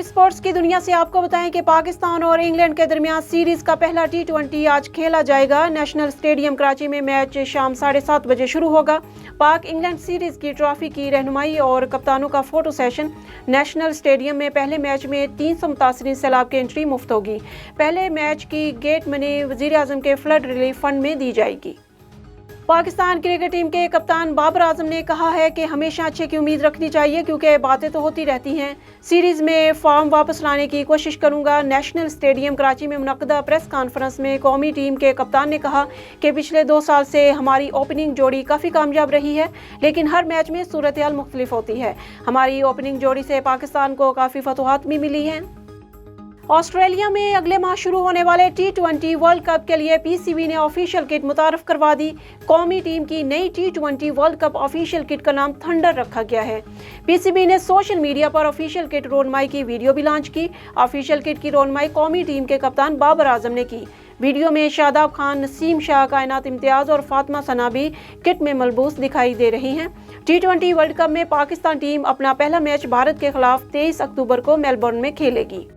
Sports की दुनिया से आपको बताएं कि पाकिस्तान और इंग्लैंड के दरमियान सीरीज का पहला T20 आज खेला जाएगा। नेशनल स्टेडियम कराची में मैच शाम 7:30 बजे शुरू होगा। पाक इंग्लैंड सीरीज की ट्रॉफी की रहनुमाई और कप्तानों का फोटो सेशन। नेशनल स्टेडियम में पहले मैच में 300 मुतासरीन सैलाब की एंट्री मुफ्त होगी। पहले मैच की गेट मनी वजीर आजम के फ्लड रिलीफ फंड में दी जाएगी। पाकिस्तान क्रिकेट टीम के कप्तान बाबर आजम ने कहा है कि हमेशा अच्छे की उम्मीद रखनी चाहिए क्योंकि बातें तो होती रहती हैं। सीरीज में फॉर्म वापस लाने की कोशिश करूंगा। नेशनल स्टेडियम कराची में मुनक्कदा प्रेस कॉन्फ्रेंस में कौमी टीम के कप्तान ने कहा कि पिछले 2 साल से हमारी ओपनिंग जोड़ी काफ़ी कामयाब रही है, लेकिन हर मैच में सूरत हाल मुख्तलिफ होती है। हमारी ओपनिंग जोड़ी से पाकिस्तान को काफ़ी फतवाहत भी मिली हैं। ऑस्ट्रेलिया में अगले माह शुरू होने वाले T20 वर्ल्ड कप के लिए PCB ने ऑफिशियल किट मुतारफ करवा दी। कौमी टीम की नई T20 world cup official kit का नाम थंडर रखा गया है। PCB ने सोशल मीडिया पर ऑफिशियल किट रोनमाई की वीडियो भी लॉन्च की। ऑफिशियल किट की रोनमाई कौमी टीम के कप्तान बाबर आजम ने की। वीडियो में शादाब खान, नसीम शाह, कायनात इम्तियाज और फातिमा सना भी किट में मलबूस दिखाई दे रही हैं। T20 वर्ल्ड कप में पाकिस्तान टीम अपना पहला मैच भारत के खिलाफ 23 अक्टूबर को मेलबर्न में खेलेगी।